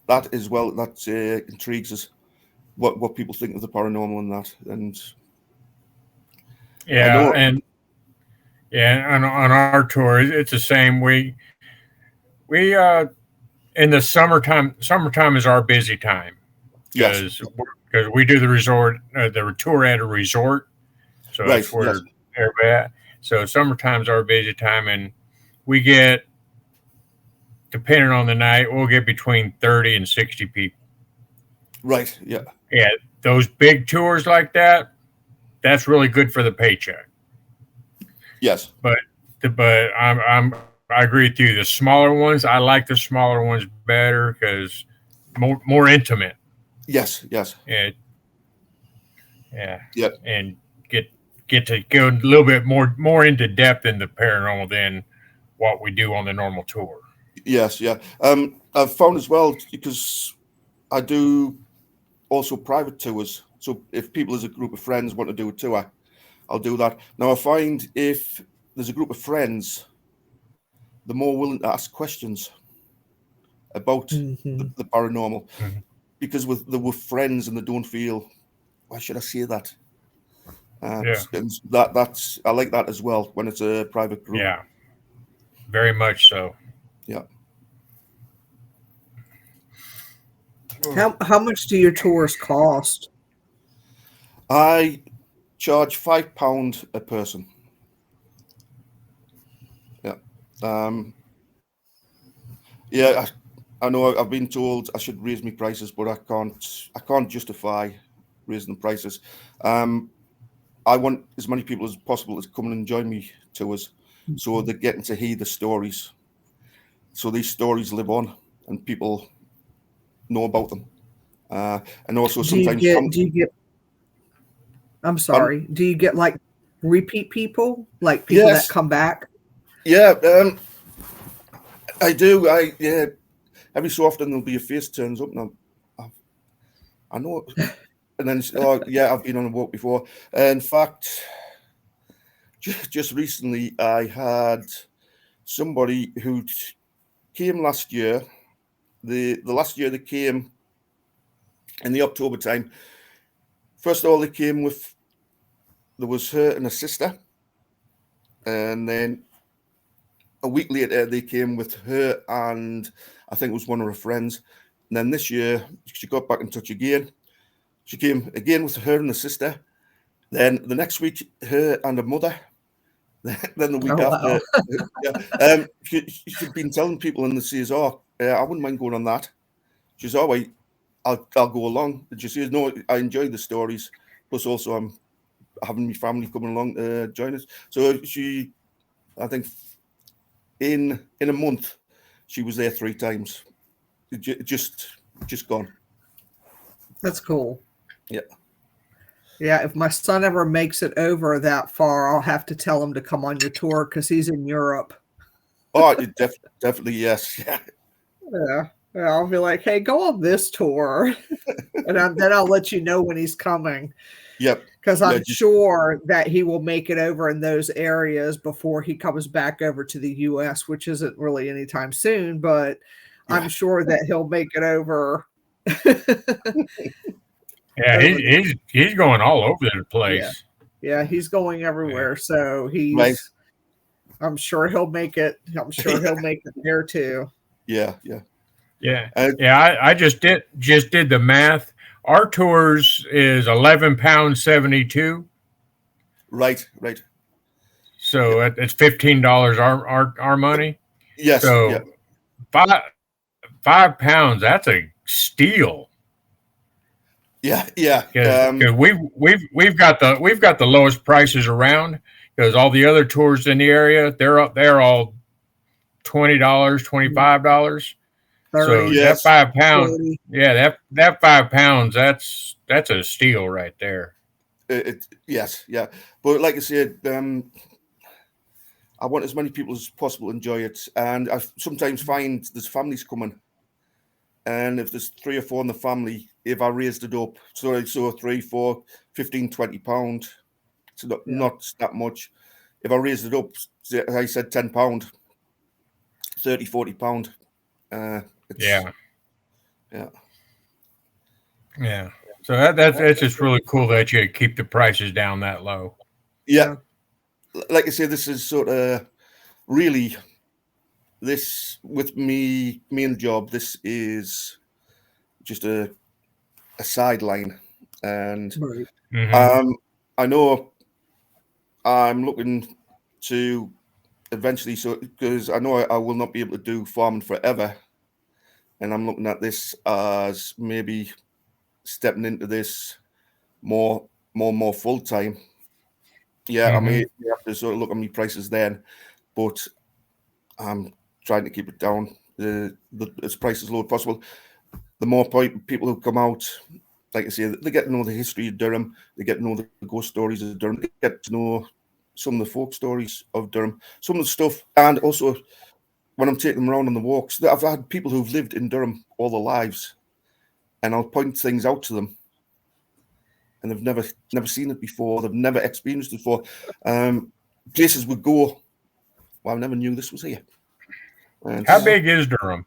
that as well that intrigues us. What people think of the paranormal and that, and I Yeah, know, and yeah, on our tour, it's the same. We in the summertime. Summertime is our busy time yes, because we do the resort, the tour at a resort, so right, that's yes, where everybody at. So summertime's our busy time, and we get, depending on the night, we'll get between 30 and 60 people. right, yeah, Yeah, those big tours like that, that's really good for the paycheck. yes, But I agree with you. The smaller ones, I like the smaller ones better because more intimate. yes, yes, Yeah, yeah, yeah, and get get to go a little bit more into depth in the paranormal than what we do on the normal tour. yes, yeah. I've found as well because I do also private tours. So if people as a group of friends want to do a tour, I'll do that. Now I find if there's a group of friends, they're more willing to ask questions about Mhm. the paranormal Mhm. because they're with friends and they don't feel why should I say that? Yeah, And that's I like that as well when it's a private group. yeah, very much so. Yeah, How much do your tours cost? I charge £5 a person. Yeah, um, yeah. I know I've been told I should raise my prices, but I can't. I can't justify raising the prices. Um, I want as many people as possible to come and join me tours, so they're getting to hear the stories. So these stories live on, and people know about them. And also Do you sometimes, get? Do you get? I'm sorry. Do you get like repeat people, like people that yes, come back? yeah, I do. Every so often there'll be a face turns up, and I know, and then oh yeah, I've been on a walk before. In fact, just recently I had somebody who came last year. The last year they came in the October time. First of all, they came with, there was her and a sister, and then a week later they came with her and I think it was one of her friends. And then this year she got back in touch again. She came again with her and the sister. Then the next week, her and her mother. Then the week Oh wow. after, she'd been telling people, and they says, "Oh, I wouldn't mind going on that." She says, "Oh, wait, I'll go along." And she says, "No, I enjoy the stories. Plus, also, I'm having my family coming along to join us." So she, I think, in a month, she was there 3 times. Just gone. That's cool. Yeah. Yeah, if my son ever makes it over that far, I'll have to tell him to come on your tour because he's in Europe. Oh, definitely yes. Yeah. Yeah. Yeah, I'll be like, hey, go on this tour. And then I'll let you know when he's coming. Yep. Because Yeah, I'm sure that he will make it over in those areas before he comes back over to the US, which isn't really anytime soon, but yeah. I'm sure that he'll make it over. Yeah, he's going all over the place. Yeah, he's going everywhere. So Right. I'm sure he'll make it. I'm sure he'll make it there too. Yeah. Yeah, I just did the math. Our tours is £11.72. Right. So it's $15 our money. Yes. Yeah. So £5, that's a steal. Yeah. Because we've got the lowest prices around. Because all the other tours in the area, they're all $20, $25. So yes. that £5, 40. yeah, that £5, that's a steal right there. Yes. Yeah. But like I said, I want as many people as possible to enjoy it, and I sometimes find there's families coming, and if there's 3 or 4 in the family, if I raised it up, so 3, 4, 15, £20, it's not that much. If I raised it up, as I said, £10, 30, £40. Yeah. Yeah. Yeah. So that's just really cool that you keep the prices down that low. Yeah. Like I say, this is sort of really this with me and the job. This is just a sideline, and Right. I know I'm looking to eventually, so because I know I will not be able to do farming forever, and I'm looking at this as maybe stepping into this more full time. Yeah, I may have to sort of look at my prices then, but I'm trying to keep it down as price as low as possible. The more people who come out, like I say, they get to know the history of Durham, they get to know the ghost stories of Durham, they get to know some of the folk stories of Durham, some of the stuff, and also when I'm taking them around on the walks, I've had people who've lived in Durham all their lives, and I'll point things out to them, and they've never seen it before, they've never experienced it before. Places would go, well, I never knew this was here. And How big is Durham?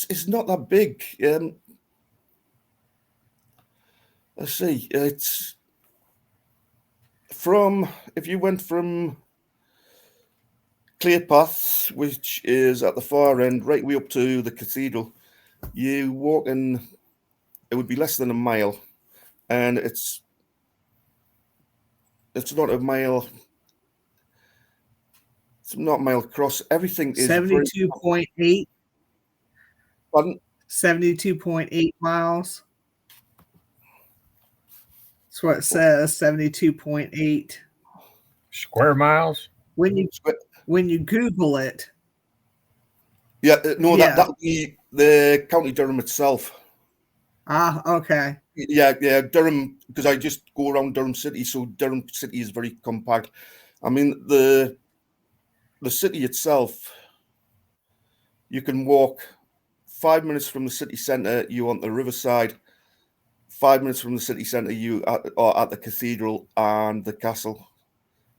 It's not that big. Let's see. It's if you went from Clearpath, which is at the far end, right way up to the cathedral, you walk in, it would be less than a mile, and it's not a mile. It's not a mile across. Everything is 72.8. Pardon? 72.8 miles. That's what it says, 72.8. Square miles? When you Google it. Yeah, no, Yeah. that'll be the County Durham itself. Ah, okay. Yeah, Durham, because I just go around Durham City, so Durham City is very compact. I mean, the city itself, you can walk 5 minutes from the city centre, you on the riverside. 5 minutes from the city centre, you are at the cathedral and the castle.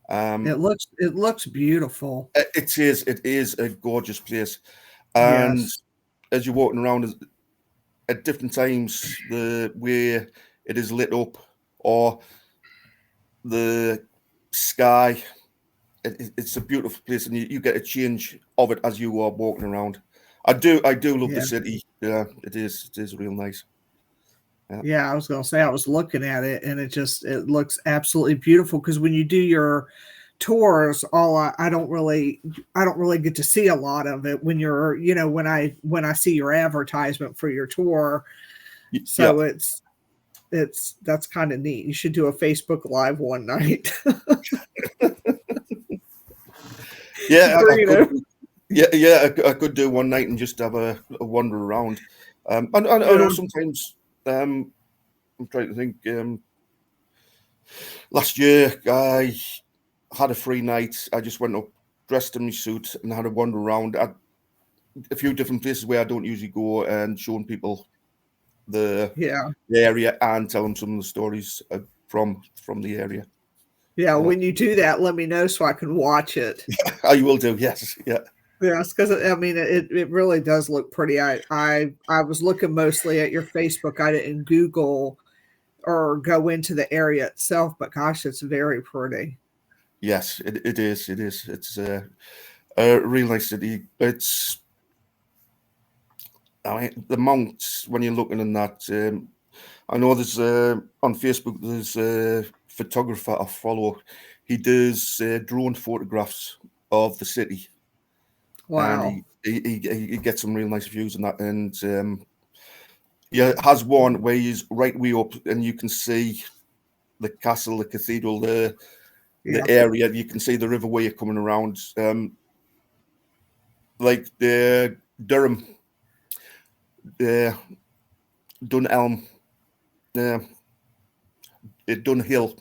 It looks beautiful. It is a gorgeous place, and Yes. as you're walking around at different times, the way it is lit up or the sky, it's a beautiful place, and you get a change of it as you are walking around. I do love the Yeah. city. Yeah, it is real nice. Yeah, I was gonna say I was looking at it and it looks absolutely beautiful because when you do your tours, I don't really get to see a lot of it when you're when I see your advertisement for your tour. Yeah, So that's kind of neat. You should do a Facebook Live one night. yeah, For, I could. Yeah, I could do one night and just have a wander around. I know sometimes. I'm trying to think. Last year, I had a free night. I just went up, dressed in my suit, and had a wander around at a few different places where I don't usually go, and showing people the yeah. area and tell them some of the stories from the area. Yeah, when you do that, let me know so I can watch it. I will do. Yes, yeah. Yes, because I mean it really does look pretty. I was looking mostly at your Facebook. I didn't Google or go into the area itself, but gosh, it's very pretty. Yes, it is. It is. It's a real nice city. I mean, the mounts when you're looking in that. I know there's on Facebook. There's a photographer I follow. He does drone photographs of the city, Wow. and he gets some real nice views in that. And yeah, has one where he's right way up, and you can see the castle, the cathedral, the area. You can see the river where you're coming around. Like the Durham, Dunelm, Dunhill.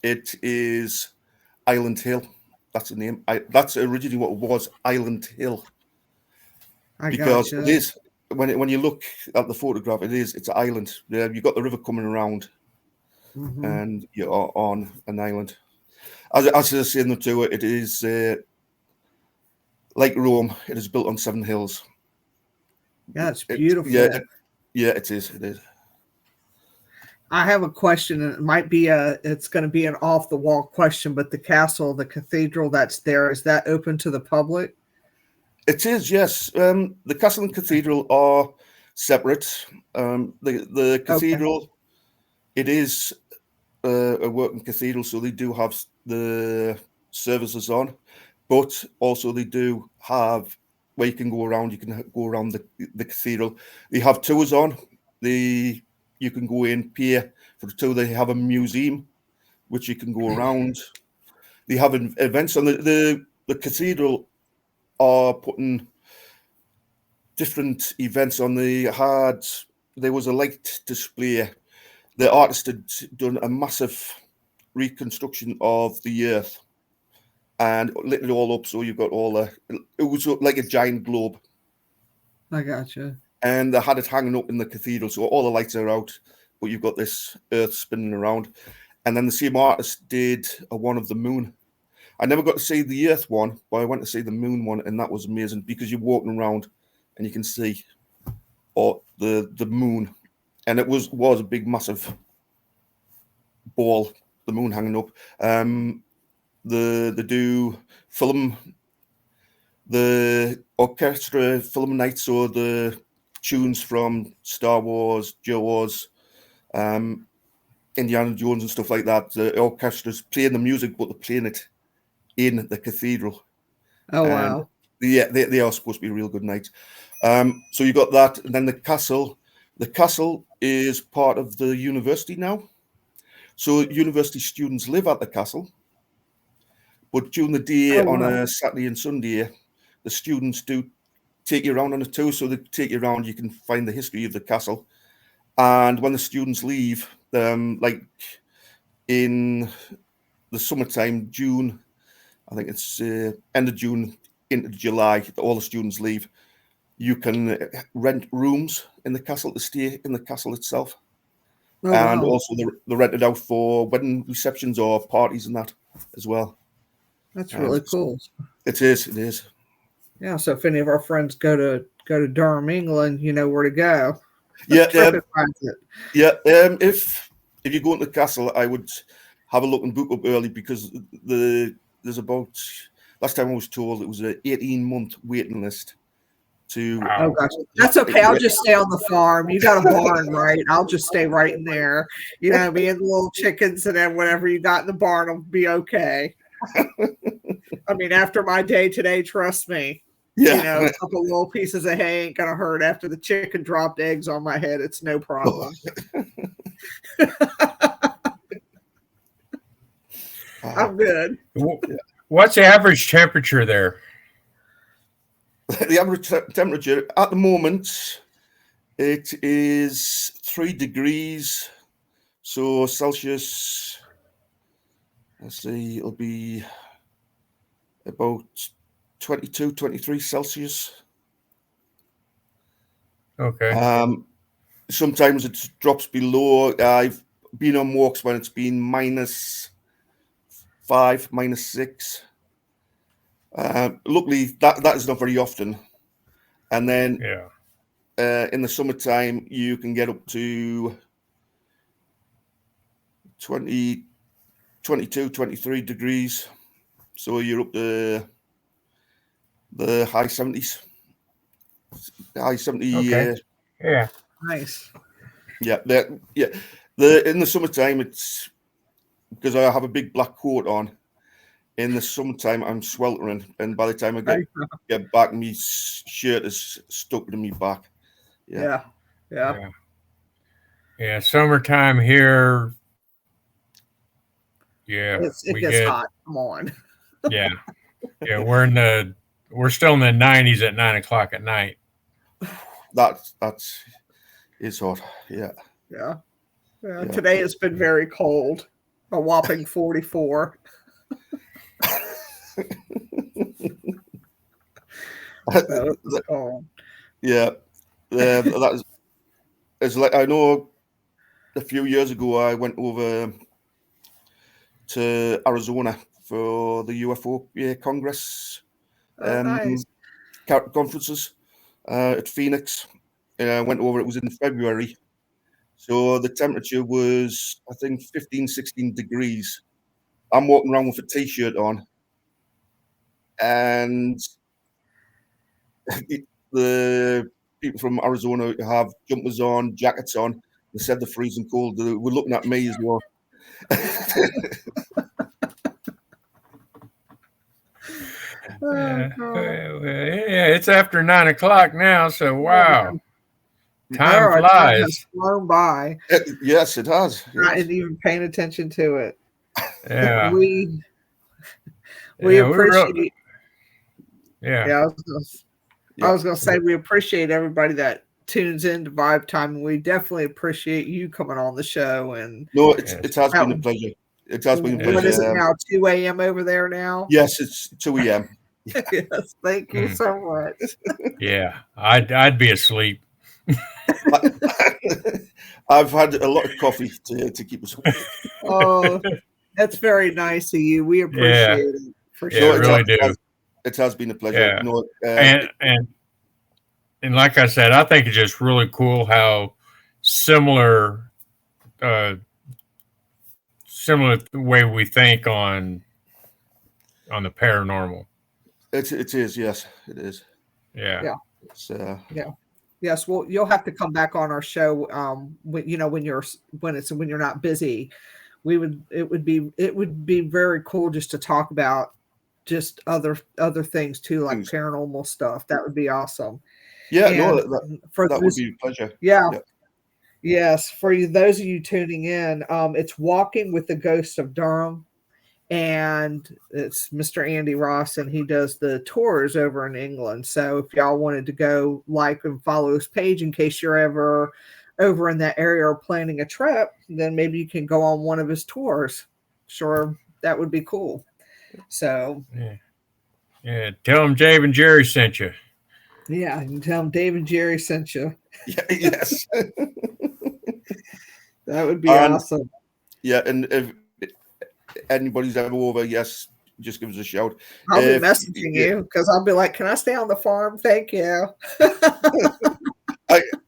It is Island Hill. That's the name. That's originally what it was, Island Hill, I because gotcha. it is when you look at the photograph, it's an island. You've got the river coming around, and you're on an island. As I say in the tour, it is like Rome. It is built on 7 hills. Yeah, it's beautiful. Yeah, it is. It is. I have a question, and it's going to be an off the wall question, but the castle, the cathedral that's there, is that open to the public? It is, yes. The castle and cathedral are separate. The cathedral, it is a working cathedral, so they do have the services on, but also they do have where you can go around. You can go around the cathedral. They have tours on. You can go in, pay for the tour. They have a museum which you can go around. They have events on the cathedral are putting different events on. There was a light display. The artist had done a massive reconstruction of the earth and lit it all up, so you've got it was like a giant globe. I gotcha. And they had it hanging up in the cathedral, so all the lights are out, but you've got this earth spinning around. And then the same artist did a one of the moon. I never got to see the earth one, but I went to see the moon one, and that was amazing because you're walking around and you can see the moon, and it was a big massive ball, the moon hanging up. They do film, the orchestra film nights, or the tunes from Star Wars, Jaws, Indiana Jones and stuff like that. The orchestra's playing the music, but they're playing it in the cathedral. Oh, wow. Yeah, they are supposed to be real good nights. So you got that, and then the castle. The castle is part of the university now. So university students live at the castle, but during the day on a Saturday and Sunday, the students do take you around on a tour. So they take you around, you can find the history of the castle. And when the students leave, like in the summertime, June, I think it's end of June into July, all the students leave. You can rent rooms in the castle to stay in the castle itself. And also they're rented out for wedding receptions or parties and that as well. That's really cool. It is. Yeah, so if any of our friends go to Durham, England, you know where to go. Yeah, if you go into the castle, I would have a look and book up early, because there's about, last time I was told, it was an 18-month waiting list to. Oh gosh, that's okay. I'll just stay on the farm. You got a barn, right? I'll just stay right in there. You know, me and the little chickens, and then whatever you got in the barn will be okay. I mean, after my day today, trust me. Yeah. You know, a couple little pieces of hay ain't gonna hurt. After the chicken dropped eggs on my head, it's no problem. I'm good. What's the average temperature there? The average temperature at the moment, it is 3 degrees. So Celsius, let's see, it'll be about 22, 23 Celsius. Okay. Sometimes it drops below. I've been on walks when it's been -5, -6. Luckily, that is not very often. And then in the summertime, you can get up to 20, 22, 23 degrees. So you're up to the high 70s. High 70. Okay. Yeah. Nice. Yeah. In the summertime, it's because I have a big black coat on. In the summertime, I'm sweltering, and by the time I get back, my shirt is stuck to me back. Yeah. Summertime here. Yeah, it gets hot. Come on. Yeah. We're still in the 90s at 9 o'clock at night. That's it's hot. Yeah. Today it's been very cold. A whopping 44. Yeah, that is like, I know a few years ago I went over to Arizona for the UFO Congress nice. conferences at Phoenix. I went over, it was in February. So the temperature was, I think, 15, 16 degrees. I'm walking around with a t-shirt on, and the people from Arizona have jumpers on, jackets on. They said they're freezing cold. They were looking at me as well. It's after 9 o'clock now, so wow. Time flies. Has flown by. Yes, it has. Not even paying attention to it. Yeah. We appreciate. Yeah. I was gonna say we appreciate everybody that tunes in to Vibe Time, and we definitely appreciate you coming on the show. And it has been a pleasure. It has been a pleasure. What is it now? 2 a.m. over there now? Yes, it's 2 a.m. Yes, thank you so much. Yeah, I'd be asleep. I've had a lot of coffee to keep us awake. Oh, that's very nice of you. We appreciate it. For sure. Really do. It has been a pleasure. Yeah. And like I said, I think it's just really cool how similar the way we think on the paranormal. It is, yes, it is. Yeah. Yes, well, you'll have to come back on our show. When you're not busy, it would be very cool just to talk about just other things too, like paranormal stuff. That would be awesome. Yeah, that would be a pleasure. Yeah. Yes, for you, those of you tuning in, it's Walking with the Ghost of Durham, and it's Mr. Andy Ross, and he does the tours over in England. So if y'all wanted to go like and follow his page in case you're ever over in that area or planning a trip, then maybe you can go on one of his tours. Sure, that would be cool. So Yeah. Tell him Dave and Jerry sent you. yeah, you can tell him Dave and Jerry sent you. Yeah, yes. That would be And awesome. yeah, and if anybody's ever over, yes, just give us a shout. I'll be If messaging you because I'll be like, "Can I stay on the farm? Thank you."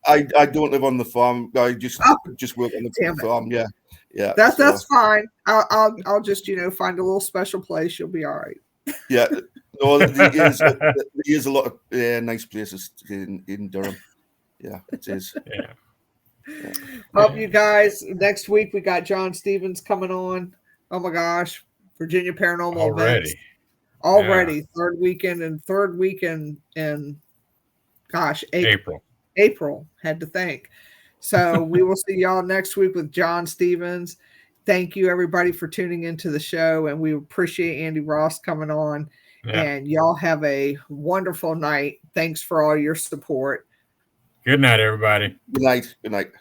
I don't live on the farm. I just Oh, work on damn the it. farm. Yeah, yeah. That's fine. I'll just find a little special place. You'll be all right. Yeah. No, there is a lot of nice places in Durham. Yeah, it is. Yeah. Well, you guys, next week we got John Stevens coming on. Oh my gosh, Virginia Paranormal Events already. Third weekend in gosh, April, had to think. So we will see y'all next week with John Stevens. Thank you everybody for tuning into the show, and we appreciate Andy Ross coming on. Yeah. And y'all have a wonderful night. Thanks for all your support. Good night, everybody. Good night. Good night.